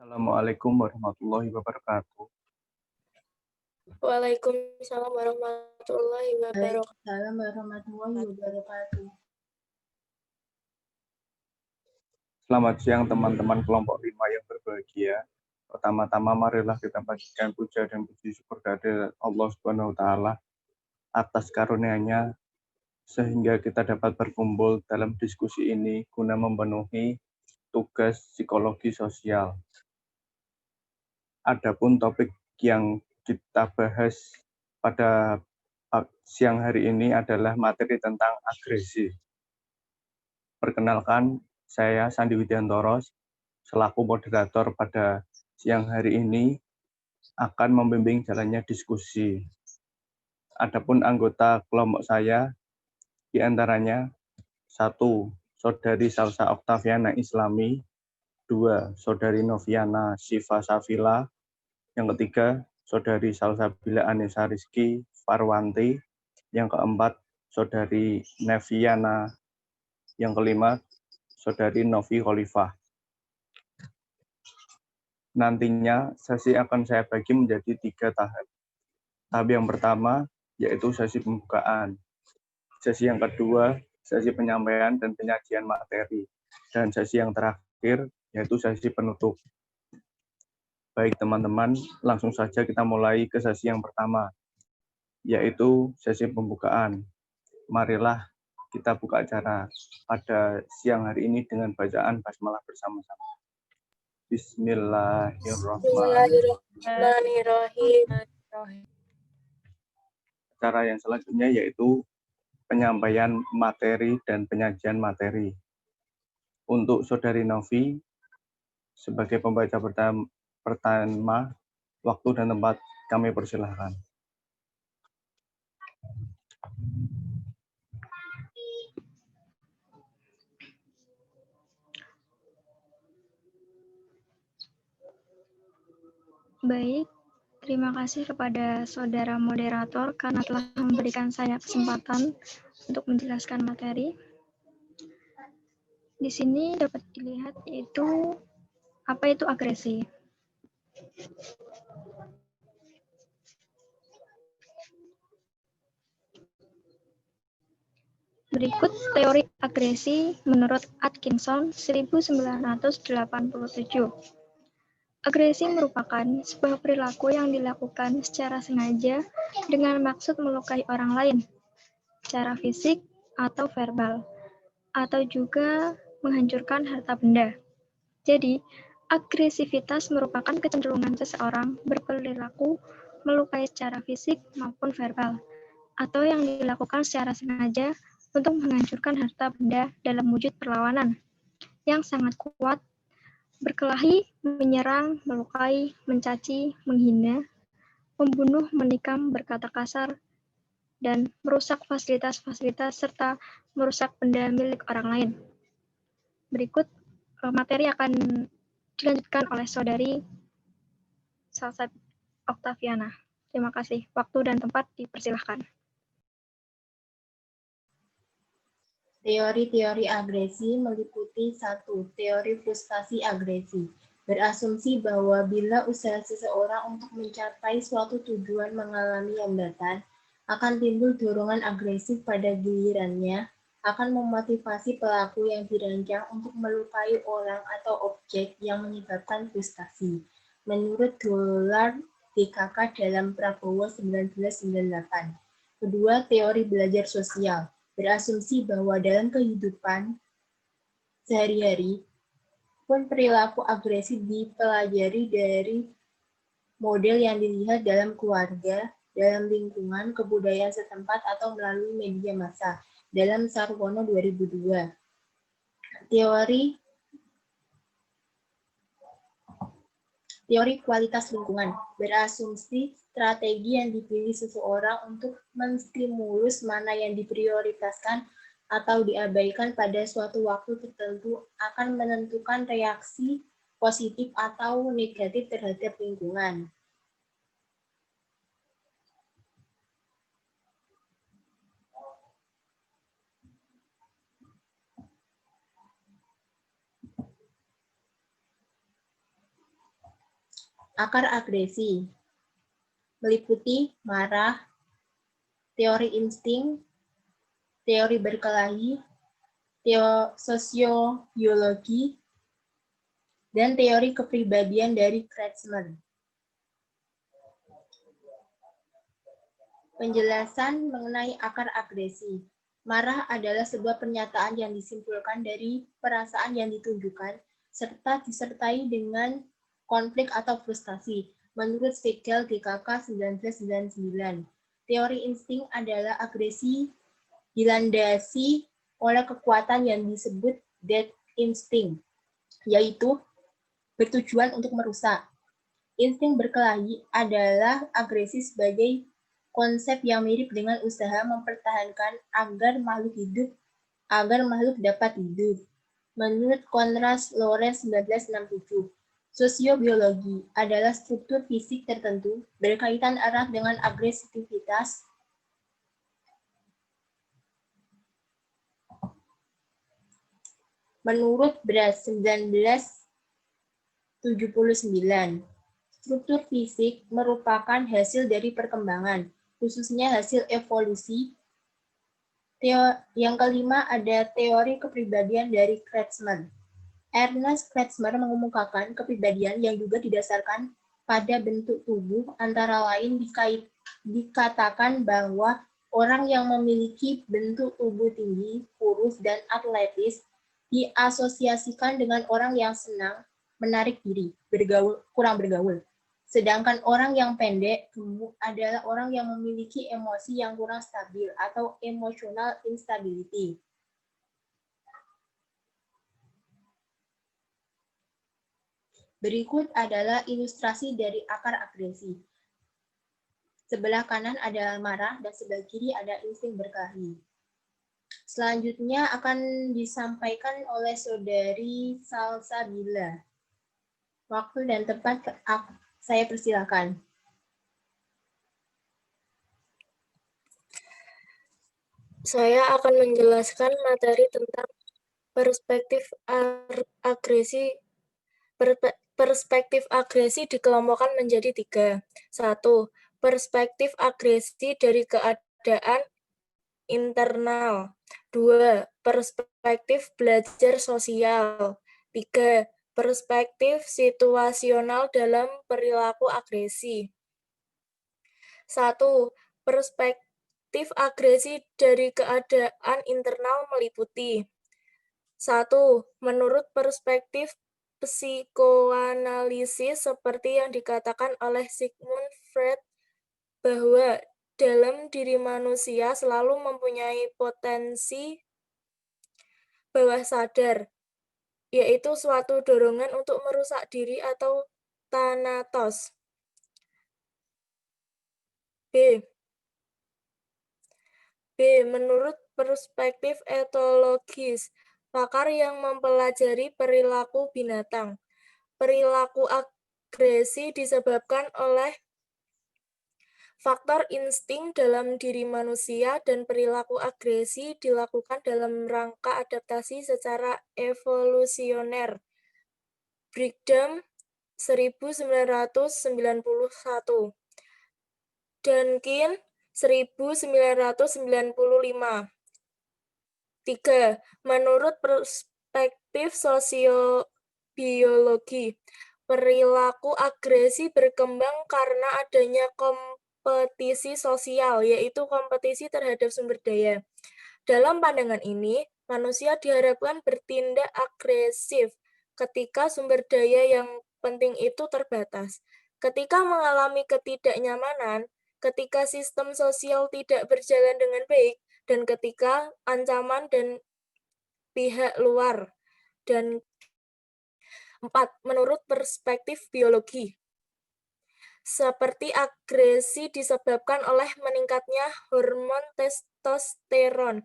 Assalamualaikum warahmatullahi wabarakatuh. Waalaikumsalam warahmatullahi wabarakatuh. Waalaikumsalam warahmatullahi wabarakatuh. Selamat siang teman-teman kelompok 5 yang berbahagia. Pertama-tama marilah kita panjatkan puja dan puji syukur kehadirat Allah Subhanahu wa taala atas karunia-Nya sehingga kita dapat berkumpul dalam diskusi ini guna memenuhi tugas psikologi sosial. Adapun topik yang kita bahas pada siang hari ini adalah materi tentang agresi. Perkenalkan, saya Sandi Widiantoro selaku moderator pada siang hari ini akan membimbing jalannya diskusi. Adapun anggota kelompok saya diantaranya 1. Saudari Salsa Oktaviana Islami, 2. Saudari Noviana Siva Safila, yang ketiga Saudari Salsabila Anissa Rizky Farwanti, yang keempat Saudari Neviana, yang kelima Saudari Novi Khalifah. Nantinya sesi akan saya bagi menjadi 3 tahap. Tahap yang pertama yaitu sesi pembukaan. Sesi yang kedua, sesi penyampaian dan penyajian materi. Dan sesi yang terakhir yaitu sesi penutup. Baik teman-teman, langsung saja kita mulai ke sesi yang pertama, yaitu sesi pembukaan. Marilah kita buka acara pada siang hari ini dengan bacaan basmalah bersama-sama. Bismillahirrahmanirrahim. Cara yang selanjutnya yaitu penyampaian materi dan penyajian materi. Untuk Saudari Novi, sebagai pembaca pertama, waktu dan tempat kami persilahkan. Baik, terima kasih kepada saudara moderator karena telah memberikan saya kesempatan untuk menjelaskan materi. Di sini dapat dilihat yaitu apa itu agresi. Berikut teori agresi menurut Atkinson 1987. Agresi merupakan sebuah perilaku yang dilakukan secara sengaja dengan maksud melukai orang lain, secara fisik atau verbal, atau juga menghancurkan harta benda. Jadi, agresivitas merupakan kecenderungan seseorang berperilaku melukai secara fisik maupun verbal, atau yang dilakukan secara sengaja untuk menghancurkan harta benda dalam wujud perlawanan yang sangat kuat, berkelahi, menyerang, melukai, mencaci, menghina, membunuh, menikam, berkata kasar, dan merusak fasilitas-fasilitas serta merusak benda milik orang lain. Berikut materi akan dilanjutkan oleh Saudari Salsa Oktaviana. Terima kasih. Waktu dan tempat dipersilahkan. Teori-teori agresi meliputi 1. Teori frustasi agresi. Berasumsi bahwa bila usaha seseorang untuk mencapai suatu tujuan mengalami hambatan, akan timbul dorongan agresif pada gilirannya, akan memotivasi pelaku yang dirancang untuk melukai orang atau objek yang menyebabkan frustasi. Menurut Dolar DKK dalam Prabowo 1998. Kedua, teori belajar sosial. Berasumsi bahwa dalam kehidupan sehari-hari pun perilaku agresif dipelajari dari model yang dilihat dalam keluarga, dalam lingkungan, kebudayaan setempat, atau melalui media massa. Dalam Sarwono 2002. Teori kualitas lingkungan berasumsi strategi yang dipilih seseorang untuk menstimulus mana yang diprioritaskan atau diabaikan pada suatu waktu tertentu akan menentukan reaksi positif atau negatif terhadap lingkungan. Akar agresi meliputi marah, teori insting, teori berkelahi, sosiobiologi, dan teori kepribadian dari Kretschmer. Penjelasan mengenai akar agresi. Marah adalah sebuah pernyataan yang disimpulkan dari perasaan yang ditunjukkan serta disertai dengan konflik atau frustasi. Menurut Spiegel GKK 1999, teori insting adalah agresi dilandasi oleh kekuatan yang disebut death instinct, yaitu bertujuan untuk merusak. Insting berkelahi adalah agresi sebagai konsep yang mirip dengan usaha mempertahankan agar makhluk dapat hidup. Menurut Konrad Lorenz 1967, sosiobiologi adalah struktur fisik tertentu berkaitan erat dengan agresivitas. Menurut Bras 1979, struktur fisik merupakan hasil dari perkembangan, khususnya hasil evolusi. Yang kelima ada teori kepribadian dari Kretschmer. Ernest Kretschmer mengemukakan kepribadian yang juga didasarkan pada bentuk tubuh, antara lain dikatakan bahwa orang yang memiliki bentuk tubuh tinggi, kurus, dan atletis diasosiasikan dengan orang yang senang, menarik diri, kurang bergaul. Sedangkan orang yang pendek, gemuk adalah orang yang memiliki emosi yang kurang stabil atau emotional instability. Berikut adalah ilustrasi dari akar agresi. Sebelah kanan adalah marah dan sebelah kiri ada insting berkelahi. Selanjutnya akan disampaikan oleh Saudari Salsabila. Waktu dan tempat saya persilakan. Saya akan menjelaskan materi tentang perspektif agresi. Perspektif agresi dikelompokkan menjadi 3. 1. Perspektif agresi dari keadaan internal. 2. Perspektif belajar sosial. 3. Perspektif situasional dalam perilaku agresi. 1. Perspektif agresi dari keadaan internal meliputi 1. Menurut perspektif psikoanalisis seperti yang dikatakan oleh Sigmund Freud bahwa dalam diri manusia selalu mempunyai potensi bawah sadar, yaitu suatu dorongan untuk merusak diri atau thanatos. B. Menurut perspektif etologis, pakar yang mempelajari perilaku binatang, perilaku agresi disebabkan oleh faktor insting dalam diri manusia dan perilaku agresi dilakukan dalam rangka adaptasi secara evolusioner. Brigham 1991. Duncan 1995. 3. Menurut perspektif sosiobiologi, perilaku agresi berkembang karena adanya kompetisi sosial, yaitu kompetisi terhadap sumber daya. Dalam pandangan ini, manusia diharapkan bertindak agresif ketika sumber daya yang penting itu terbatas. Ketika mengalami ketidaknyamanan, ketika sistem sosial tidak berjalan dengan baik, dan ketika ancaman dan pihak luar. Dan 4. Menurut perspektif biologi, seperti agresi disebabkan oleh meningkatnya hormon testosteron.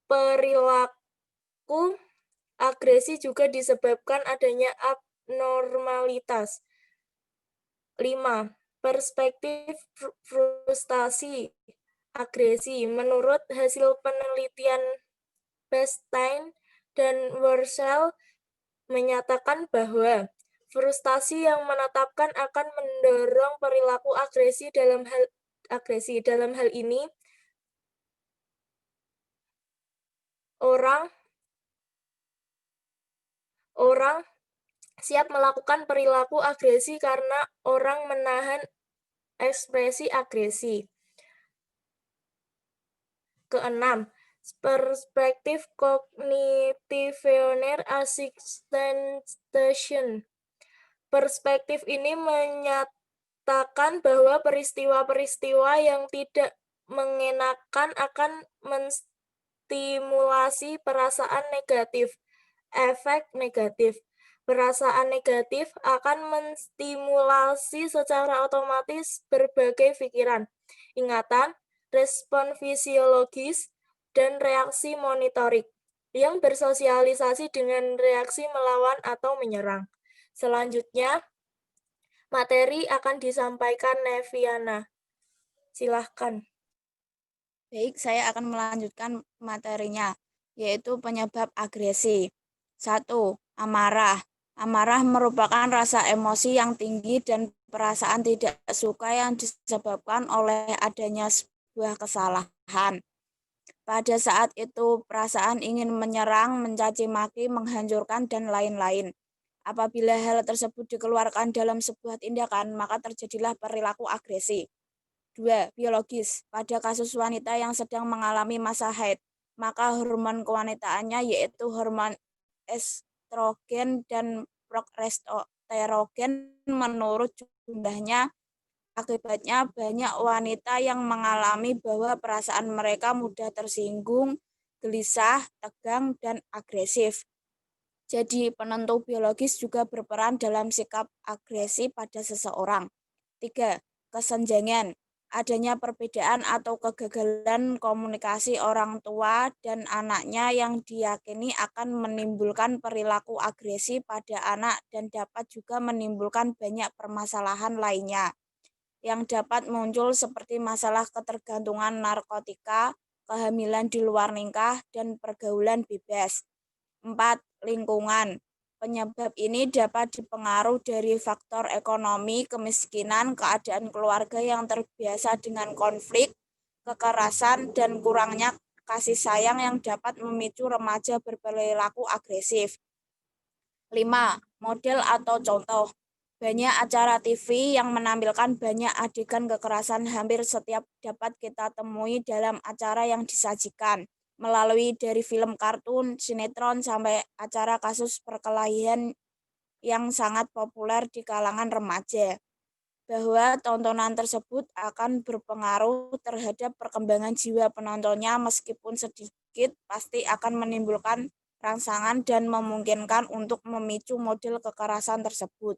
Perilaku agresi juga disebabkan adanya abnormalitas. 5. Perspektif frustasi agresi. Menurut hasil penelitian Bastien dan Worcel menyatakan bahwa frustasi yang menetapkan akan mendorong perilaku agresi. Dalam hal ini, orang siap melakukan perilaku agresi karena orang menahan ekspresi agresi. Keenam, perspektif cognitive assistation. Perspektif ini menyatakan bahwa peristiwa-peristiwa yang tidak mengenakan akan menstimulasi perasaan negatif. Efek negatif. Perasaan negatif akan menstimulasi secara otomatis berbagai pikiran, ingatan, respon fisiologis, dan reaksi monitorik yang bersosialisasi dengan reaksi melawan atau menyerang. Selanjutnya, materi akan disampaikan Neviana. Silahkan. Baik, saya akan melanjutkan materinya, yaitu penyebab agresi. 1. Amarah. Amarah merupakan rasa emosi yang tinggi dan perasaan tidak suka yang disebabkan oleh adanya sebuah kesalahan. Pada saat itu, perasaan ingin menyerang, mencaci maki, menghancurkan, dan lain-lain. Apabila hal tersebut dikeluarkan dalam sebuah tindakan, maka terjadilah perilaku agresi. 2. Biologis. Pada kasus wanita yang sedang mengalami masa haid, maka hormon kewanitaannya yaitu hormon estrogen dan progesterogen menurut jumlahnya. Akibatnya banyak wanita yang mengalami bahwa perasaan mereka mudah tersinggung, gelisah, tegang, dan agresif. Jadi penentu biologis juga berperan dalam sikap agresi pada seseorang. 3. Kesenjangan. Adanya perbedaan atau kegagalan komunikasi orang tua dan anaknya yang diyakini akan menimbulkan perilaku agresi pada anak dan dapat juga menimbulkan banyak permasalahan lainnya yang dapat muncul seperti masalah ketergantungan narkotika, kehamilan di luar nikah, dan pergaulan bebas. 4. Lingkungan. Penyebab ini dapat dipengaruhi dari faktor ekonomi, kemiskinan, keadaan keluarga yang terbiasa dengan konflik, kekerasan, dan kurangnya kasih sayang yang dapat memicu remaja berperilaku agresif. 5. Model atau contoh. Banyak acara TV yang menampilkan banyak adegan kekerasan hampir setiap dapat kita temui dalam acara yang disajikan, melalui dari film kartun, sinetron, sampai acara kasus perkelahian yang sangat populer di kalangan remaja. Bahwa tontonan tersebut akan berpengaruh terhadap perkembangan jiwa penontonnya meskipun sedikit, pasti akan menimbulkan rangsangan dan memungkinkan untuk memicu model kekerasan tersebut.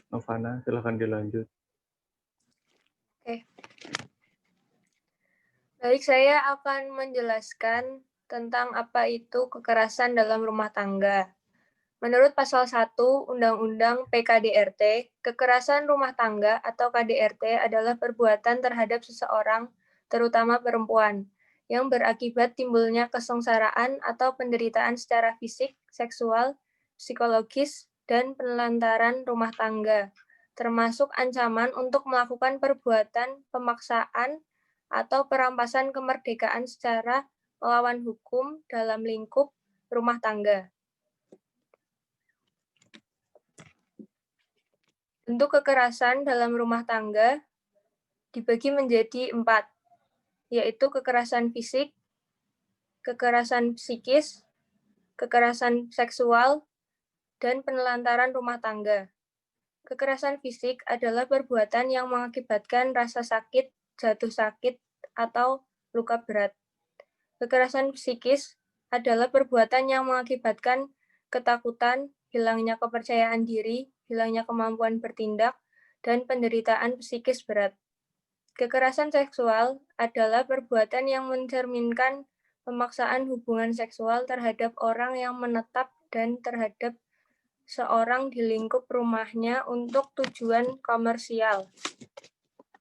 Novana, silakan dilanjut. Oke. Baik, saya akan menjelaskan tentang apa itu kekerasan dalam rumah tangga. Menurut pasal 1 Undang-Undang PKDRT, kekerasan rumah tangga atau KDRT adalah perbuatan terhadap seseorang, terutama perempuan, yang berakibat timbulnya kesengsaraan atau penderitaan secara fisik, seksual, psikologis, dan penelantaran rumah tangga, termasuk ancaman untuk melakukan perbuatan pemaksaan atau perampasan kemerdekaan secara melawan hukum dalam lingkup rumah tangga. Bentuk kekerasan dalam rumah tangga dibagi menjadi 4, yaitu kekerasan fisik, kekerasan psikis, kekerasan seksual, dan penelantaran rumah tangga. Kekerasan fisik adalah perbuatan yang mengakibatkan rasa sakit, jatuh sakit, atau luka berat. Kekerasan psikis adalah perbuatan yang mengakibatkan ketakutan, hilangnya kepercayaan diri, hilangnya kemampuan bertindak, dan penderitaan psikis berat. Kekerasan seksual adalah perbuatan yang mencerminkan pemaksaan hubungan seksual terhadap orang yang menetap dan terhadap seorang di lingkup rumahnya untuk tujuan komersial.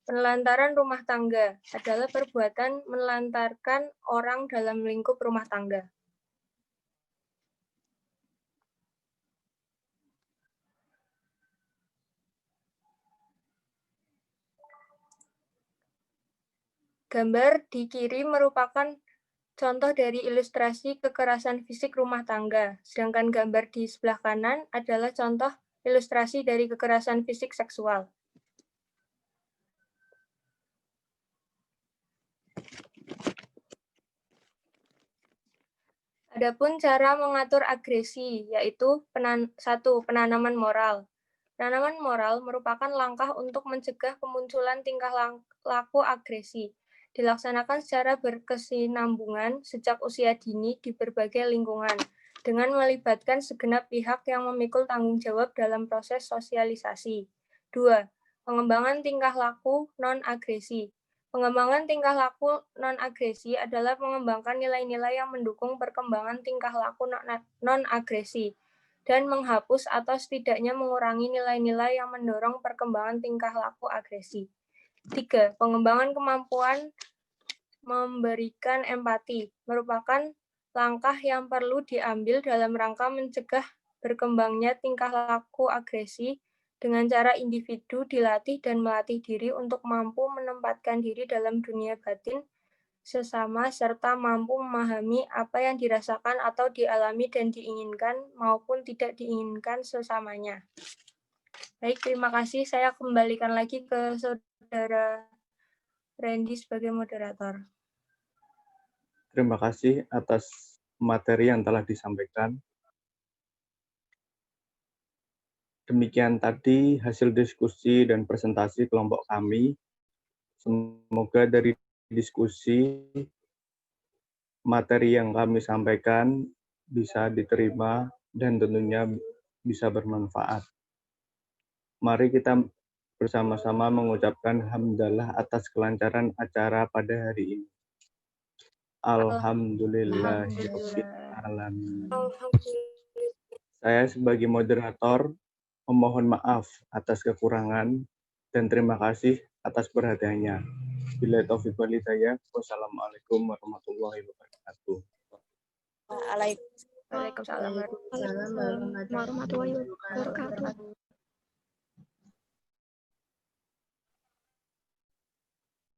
Penelantaran rumah tangga adalah perbuatan menelantarkan orang dalam lingkup rumah tangga. Gambar di kiri merupakan contoh dari ilustrasi kekerasan fisik rumah tangga, sedangkan gambar di sebelah kanan adalah contoh ilustrasi dari kekerasan fisik seksual. Adapun cara mengatur agresi, yaitu 1. Penanaman moral. Penanaman moral merupakan langkah untuk mencegah kemunculan tingkah laku agresi, dilaksanakan secara berkesinambungan sejak usia dini di berbagai lingkungan, dengan melibatkan segenap pihak yang memikul tanggung jawab dalam proses sosialisasi. 2. Pengembangan tingkah laku non-agresi. Pengembangan tingkah laku non-agresi adalah mengembangkan nilai-nilai yang mendukung perkembangan tingkah laku non-agresi dan menghapus atau setidaknya mengurangi nilai-nilai yang mendorong perkembangan tingkah laku agresi. 3. Pengembangan kemampuan memberikan empati merupakan langkah yang perlu diambil dalam rangka mencegah berkembangnya tingkah laku agresi dengan cara individu dilatih dan melatih diri untuk mampu menempatkan diri dalam dunia batin sesama serta mampu memahami apa yang dirasakan atau dialami dan diinginkan maupun tidak diinginkan sesamanya. Baik, terima kasih. Saya kembalikan lagi ke Saudara Randy sebagai moderator. Terima kasih atas materi yang telah disampaikan. Demikian tadi hasil diskusi dan presentasi kelompok kami. Semoga dari diskusi materi yang kami sampaikan bisa diterima dan tentunya bisa bermanfaat. Mari kita bersama-sama mengucapkan hamdalah atas kelancaran acara pada hari ini. Alhamdulillahirabbil alamin. Saya sebagai moderator memohon maaf atas kekurangan dan terima kasih atas perhatiannya. Bila taufiq wal hidayah, wassalamualaikum warahmatullahi wabarakatuh. Waalaikumsalam warahmatullahi wabarakatuh. Waalaikumsalam warahmatullahi wabarakatuh.